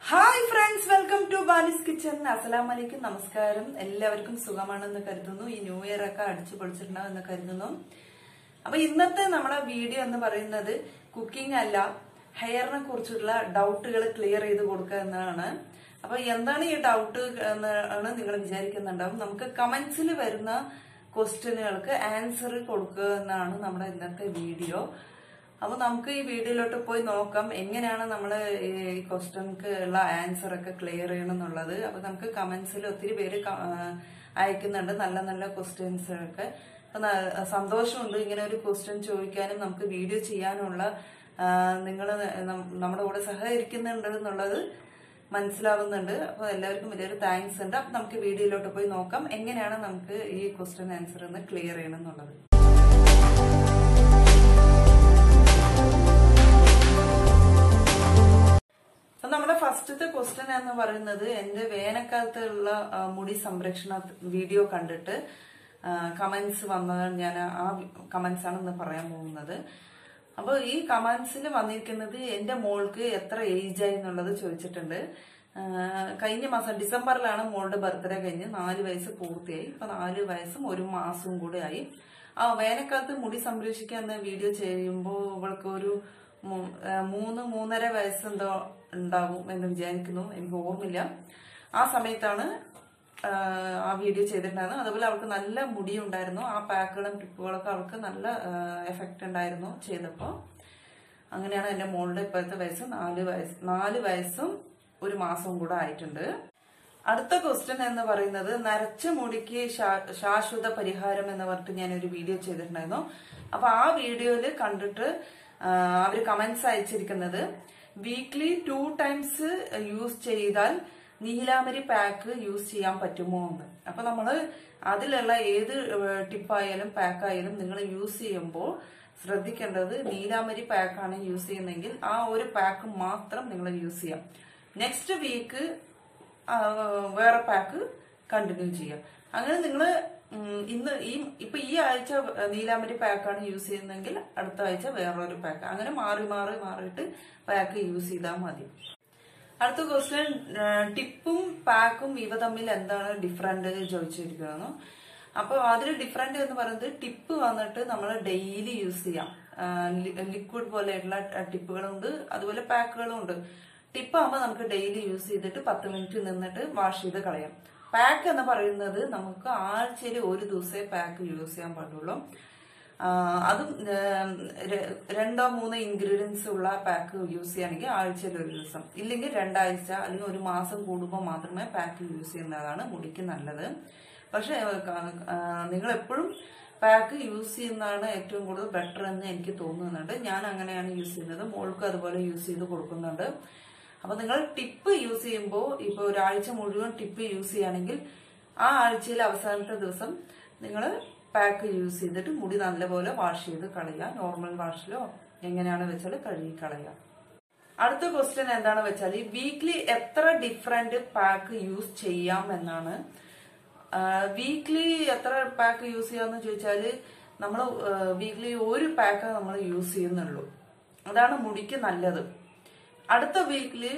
Hi friends, welcome to Bani's kitchen. അസ്സലാമു അലൈക്കും, നമസ്കാരം. എല്ലാവർക്കും സുഖമാണെന്ന് കരുതുന്നു. ഈ ന്യൂ ഇയർ ഒക്കെ അടിച്ചു പൊളിച്ചിട്ടുണ്ടാവുമെന്ന് കരുതുന്നു. അപ്പൊ ഇന്നത്തെ നമ്മുടെ വീഡിയോ എന്ന് പറയുന്നത് കുക്കിംഗ് അല്ല, ഹെയറിനെ കുറിച്ചുള്ള ഡൗട്ടുകൾ ക്ലിയർ ചെയ്ത് കൊടുക്കുക എന്നതാണ്. അപ്പൊ എന്താണ് ഈ ഡൗട്ട് എന്നാണ് നിങ്ങൾ വിചാരിക്കുന്നുണ്ടാവും. നമുക്ക് കമന്റ്സിൽ വരുന്ന ക്വസ്റ്റ്യനുകൾക്ക് ആൻസർ കൊടുക്കുക എന്നാണ് നമ്മുടെ ഇന്നത്തെ വീഡിയോ. അപ്പൊ നമുക്ക് ഈ വീഡിയോയിലോട്ട് പോയി നോക്കാം എങ്ങനെയാണ് നമ്മൾ ഈ ക്വസ്റ്റ്യൻക്ക് ഉള്ള ആൻസർ ഒക്കെ ക്ലിയർ ചെയ്യണം എന്നുള്ളത്. അപ്പൊ നമുക്ക് കമന്റ്സിൽ ഒത്തിരി പേര് അയക്കുന്നുണ്ട് നല്ല നല്ല ക്വസ്റ്റ്യൻസ് ഒക്കെ. സന്തോഷമുണ്ട് ഇങ്ങനെ ഒരു ക്വസ്റ്റ്യൻ ചോദിക്കാനും നമുക്ക് വീഡിയോ ചെയ്യാനുള്ള നിങ്ങൾ നമ്മുടെ കൂടെ സഹകരിക്കുന്നുണ്ട് എന്നുള്ളത് മനസ്സിലാവുന്നുണ്ട്. അപ്പൊ എല്ലാവർക്കും വലിയൊരു താങ്ക്സ് ഉണ്ട്. അപ്പൊ നമുക്ക് വീഡിയോയിലോട്ട് പോയി നോക്കാം എങ്ങനെയാണ് നമുക്ക് ഈ ക്വസ്റ്റ്യൻ ആൻസർ ഒന്ന് ക്ലിയർ ചെയ്യണം എന്നുള്ളത്. നമ്മുടെ ഫസ്റ്റത്തെ ക്വസ്റ്റ്യൻ എന്ന് പറയുന്നത് എന്റെ വേനൽക്കാലത്തുള്ള മുടി സംരക്ഷണ വീഡിയോ കണ്ടിട്ട് കമന്റ്സ് വന്നത്. ഞാൻ ആ കമന്റ്സ് ആണ് ഇന്ന് പറയാൻ പോകുന്നത്. അപ്പൊ ഈ കമന്റ്സിൽ വന്നിരിക്കുന്നത് എന്റെ മോൾക്ക് എത്ര ഏജ് ആയി എന്നുള്ളത് ചോദിച്ചിട്ടുണ്ട്. കഴിഞ്ഞ മാസം ഡിസംബറിലാണ് മോളുടെ ബർത്ത്ഡേ കഴിഞ്ഞ് 4 വയസ്സ് പൂർത്തിയായി. ഇപ്പൊ 4 വയസ്സും 1 മാസവും കൂടെ ആയി. വേനൽക്കാലത്ത് മുടി സംരക്ഷിക്കാൻ എന്ന വീഡിയോ ചെയ്യുമ്പോൾ ഇവൾക്ക് ഒരു 3-3.5 വയസ്സെന്തോ ഉണ്ടാവും എന്ന് വിചാരിക്കുന്നു, എനിക്ക് ഓർമ്മയില്ല. ആ സമയത്താണ് ആ വീഡിയോ ചെയ്തിട്ടുണ്ടായിരുന്നത്. അതുപോലെ അവൾക്ക് നല്ല മുടി ഉണ്ടായിരുന്നു. ആ പാക്കുകളും ടിപ്പുകളൊക്കെ അവൾക്ക് നല്ല എഫക്റ്റ് ഉണ്ടായിരുന്നു ചെയ്തപ്പോൾ. അങ്ങനെയാണ് എന്റെ മോളുടെ ഇപ്പോഴത്തെ വയസ്സ് 4 വയസ്സും 1 മാസവും കൂടെ ആയിട്ടുണ്ട്. അടുത്ത ക്വസ്റ്റ്യൻ എന്ന് പറയുന്നത് നരച്ച മുടിക്ക് ശാശ്വത പരിഹാരം എന്ന് പറഞ്ഞിട്ട് ഞാനൊരു വീഡിയോ ചെയ്തിട്ടുണ്ടായിരുന്നു. അപ്പൊ ആ വീഡിയോയില് കണ്ടിട്ട് അവര് കമന്റ്സ് അയച്ചിരിക്കുന്നത് വീക്ക്ലി 2 times യൂസ് ചെയ്താൽ നീലാമരി പാക്ക് യൂസ് ചെയ്യാൻ പറ്റുമോ എന്ന്. അപ്പൊ നമ്മള് അതിലുള്ള ഏത് ടിപ്പായാലും പാക്കായാലും നിങ്ങൾ യൂസ് ചെയ്യുമ്പോൾ ശ്രദ്ധിക്കേണ്ടത് നീലാമരി പാക്കാണ് യൂസ് ചെയ്യുന്നതെങ്കിൽ ആ ഒരു പാക്ക് മാത്രം നിങ്ങൾ യൂസ് ചെയ്യാം. നെക്സ്റ്റ് വീക്ക് വേറെ പാക്ക് കണ്ടിന്യൂ ചെയ്യാം. അങ്ങനെ നിങ്ങള് ഇപ്പൊ ഈ ആഴ്ച നീലാമരി പാക്കാണ് യൂസ് ചെയ്യുന്നതെങ്കിൽ അടുത്ത ആഴ്ച വേറൊരു പാക്ക്, അങ്ങനെ മാറിയിട്ട് പാക്ക് യൂസ് ചെയ്താൽ മതി. അടുത്ത ക്വസ്റ്റ്യൻ ടിപ്പും പാക്കും ഇവ തമ്മിൽ എന്താണ് ഡിഫറൻറ്റ് ചോദിച്ചിരിക്കുന്നു. അപ്പൊ അതിൽ ഡിഫറൻറ്റ് എന്ന് പറയുന്നത് ടിപ്പ് വന്നിട്ട് നമ്മൾ ഡെയിലി യൂസ് ചെയ്യാം. ലിക്വിഡ് പോലെയുള്ള ടിപ്പുകളുണ്ട്, അതുപോലെ പാക്കുകളും ഉണ്ട്. ടിപ്പ് ആകുമ്പോൾ നമുക്ക് ഡെയിലി യൂസ് ചെയ്തിട്ട് 10 മിനിറ്റ് നിന്നിട്ട് വാഷ് ചെയ്ത് കളയാം. പാക്ക് എന്ന് പറയുന്നത് നമുക്ക് ആഴ്ചയിൽ 1 ദിവസമേ പാക്ക് യൂസ് ചെയ്യാൻ പാടുള്ളൂ. അതും 2-3 ഇൻഗ്രീഡിയൻസ് ഉള്ള പാക്ക് യൂസ് ചെയ്യുകയാണെങ്കിൽ ആഴ്ചയിൽ 1 ദിവസം, ഇല്ലെങ്കിൽ 2 ആഴ്ച അല്ലെങ്കിൽ 1 മാസം കൂടുമ്പോൾ മാത്രമേ പാക്ക് യൂസ് ചെയ്യുന്നതാണ് മുടിക്ക് നല്ലത്. പക്ഷെ നിങ്ങൾ എപ്പോഴും പാക്ക് യൂസ് ചെയ്യുന്നതാണ് ഏറ്റവും കൂടുതൽ ബെറ്റർ എന്ന് എനിക്ക് തോന്നുന്നുണ്ട്. ഞാൻ അങ്ങനെയാണ് യൂസ് ചെയ്യുന്നത്, മോൾക്ക് അതുപോലെ യൂസ് ചെയ്ത് കൊടുക്കുന്നുണ്ട്. അപ്പൊ നിങ്ങൾ ടിപ്പ് യൂസ് ചെയ്യുമ്പോൾ ഇപ്പൊ ഒരാഴ്ച മുഴുവൻ ടിപ്പ് യൂസ് ചെയ്യുകയാണെങ്കിൽ ആ ആഴ്ചയിലെ അവസാനത്തെ ദിവസം നിങ്ങൾ പാക്ക് യൂസ് ചെയ്തിട്ട് മുടി നല്ലപോലെ വാഷ് ചെയ്ത് കളയുക. നോർമൽ വാഷിലോ എങ്ങനെയാണ് വെച്ചാൽ കഴുകി കളയുക. അടുത്ത ക്വസ്റ്റ്യൻ എന്താണെന്ന് വെച്ചാൽ വീക്ക്ലി എത്ര ഡിഫറെന്റ് പാക്ക് യൂസ് ചെയ്യാം എന്നാണ്. വീക്ക്ലി എത്ര പാക്ക് യൂസ് ചെയ്യാന്ന് ചോദിച്ചാല് നമ്മൾ വീക്ക്ലി 1 പാക്ക് നമ്മൾ യൂസ് ചെയ്യുന്നുള്ളൂ. അതാണ് മുടിക്ക് നല്ലത്. അടുത്ത വീക്കില്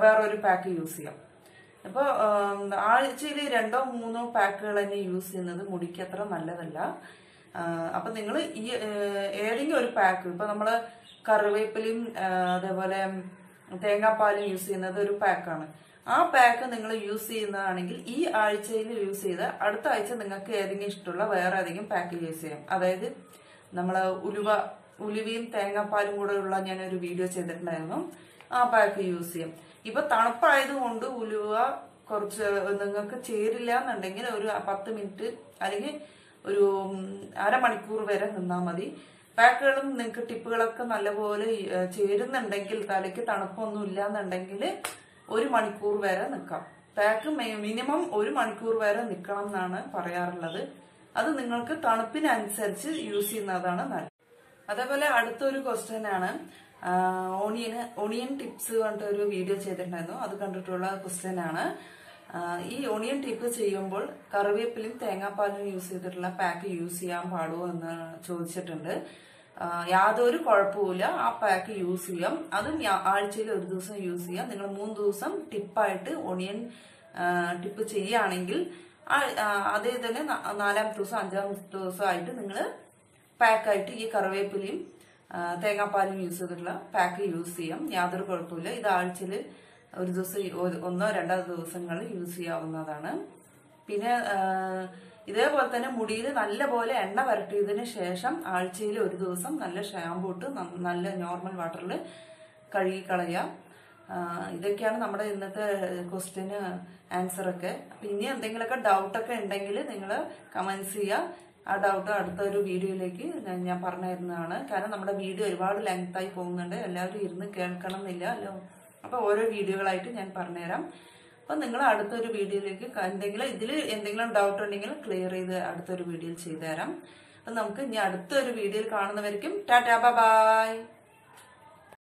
വേറൊരു പാക്ക് യൂസ് ചെയ്യാം. ഇപ്പൊ ആഴ്ചയിൽ 2-3 പാക്കുകൾ തന്നെ യൂസ് ചെയ്യുന്നത് മുടിക്ക് അത്ര നല്ലതല്ല. അപ്പൊ നിങ്ങൾ ഈ ഏതെങ്കിലും ഒരു പാക്ക്, ഇപ്പൊ നമ്മള് കറിവേപ്പിലയും അതേപോലെ തേങ്ങാപ്പാലും യൂസ് ചെയ്യുന്നത് ഒരു പാക്കാണ്. ആ പാക്ക് നിങ്ങൾ യൂസ് ചെയ്യുന്നതാണെങ്കിൽ ഈ ആഴ്ചയിൽ യൂസ് ചെയ്ത് അടുത്ത ആഴ്ച നിങ്ങൾക്ക് ഏതെങ്കിലും ഇഷ്ടമുള്ള വേറെ ഏതെങ്കിലും പാക്ക് യൂസ് ചെയ്യാം. അതായത് നമ്മള് ഉലുവയും തേങ്ങാപ്പാലും കൂടെ ഉള്ള ഞാനൊരു വീഡിയോ ചെയ്തിട്ടുണ്ടായിരുന്നു. ആ പാക്ക് യൂസ് ചെയ്യാം. ഇപ്പൊ തണുപ്പായതുകൊണ്ട് ഉലുവ കുറച്ച് നിങ്ങൾക്ക് ചേരില്ല എന്നുണ്ടെങ്കിൽ ഒരു 10 മിനിറ്റ് അല്ലെങ്കിൽ ഒരു അരമണിക്കൂർ വരെ നിന്നാൽ മതി. പാക്കുകളും നിങ്ങൾക്ക് ടിപ്പുകളൊക്കെ നല്ലപോലെ ചേരുന്നുണ്ടെങ്കിൽ, തലയ്ക്ക് തണുപ്പൊന്നും ഇല്ലാന്നുണ്ടെങ്കിൽ 1 മണിക്കൂർ വരെ നിൽക്കാം. പാക്ക് മിനിമം 1 മണിക്കൂർ വരെ നിൽക്കണം എന്നാണ് പറയാറുള്ളത്. അത് നിങ്ങൾക്ക് തണുപ്പിനനുസരിച്ച് യൂസ് ചെയ്യുന്നതാണ് നല്ലത്. അതേപോലെ അടുത്തൊരു ക്വസ്റ്റ്യൻ ആണ് ഓണിയൻ ടിപ്സ് പറഞ്ഞിട്ട് ഒരു വീഡിയോ ചെയ്തിട്ടുണ്ടായിരുന്നു. അത് കണ്ടിട്ടുള്ള ക്വസ്റ്റ്യൻ ആണ്. ഈ ഓണിയൻ ടിപ്പ് ചെയ്യുമ്പോൾ കറിവേപ്പിലും തേങ്ങാപ്പാലും യൂസ് ചെയ്തിട്ടുള്ള പാക്ക് യൂസ് ചെയ്യാൻ പാടുമോ എന്ന് ചോദിച്ചിട്ടുണ്ട്. യാതൊരു കുഴപ്പമില്ല. ആ പാക്ക് യൂസ് ചെയ്യാം. അതും ആഴ്ചയിൽ ഒരു ദിവസം യൂസ് ചെയ്യാം. നിങ്ങൾ 3 ദിവസം ടിപ്പായിട്ട് ഓണിയൻ ടിപ്പ് ചെയ്യുകയാണെങ്കിൽ അതേ തന്നെ 4ാമത്തെ ദിവസം 5ാമത്തെ ദിവസമായിട്ട് നിങ്ങൾ പാക്കായിട്ട് ഈ കറിവേപ്പിലയും തേങ്ങാപ്പാലും യൂസ് ചെയ്തിട്ടുള്ള പാക്ക് യൂസ് ചെയ്യാം. യാതൊരു കുഴപ്പമില്ല. ഇത് ആഴ്ചയിൽ ഒരു ദിവസം 1 2 ദിവസങ്ങൾ യൂസ് ചെയ്യാവുന്നതാണ്. പിന്നെ ഇതേപോലെ തന്നെ മുടിയിൽ നല്ലപോലെ എണ്ണ വരട്ടിയതിന് ശേഷം ആഴ്ചയിൽ ഒരു ദിവസം നല്ല ഷാമ്പൂ ഇട്ട് നല്ല നോർമൽ വാട്ടറിൽ കഴുകിക്കളയുക. ഇതൊക്കെയാണ് നമ്മുടെ ഇന്നത്തെ ക്വസ്റ്റ്യന് ആൻസറൊക്കെ. പിന്നെ എന്തെങ്കിലുമൊക്കെ ഡൗട്ടൊക്കെ ഉണ്ടെങ്കിൽ നിങ്ങൾ കമന്റ്സ് ചെയ്യുക. ആ ഡൗട്ട് അടുത്തൊരു വീഡിയോയിലേക്ക് ഞാൻ പറഞ്ഞു തരുന്നതാണ്. കാരണം നമ്മുടെ വീഡിയോ ഒരുപാട് ലെങ്തായി പോകുന്നുണ്ട്. എല്ലാവരും ഇരുന്ന് കേൾക്കണം എന്നില്ല അല്ലോ. അപ്പൊ ഓരോ വീഡിയോകളായിട്ട് ഞാൻ പറഞ്ഞുതരാം. അപ്പൊ നിങ്ങൾ അടുത്തൊരു വീഡിയോയിലേക്ക് ഇതിൽ എന്തെങ്കിലും ഡൗട്ട് ഉണ്ടെങ്കിൽ ക്ലിയർ ചെയ്ത് അടുത്തൊരു വീഡിയോയിൽ ചെയ്തു തരാം. അപ്പൊ നമുക്ക് ഇനി അടുത്തൊരു വീഡിയോയിൽ കാണുന്നവരിക്കും ടാറ്റാ ബൈ.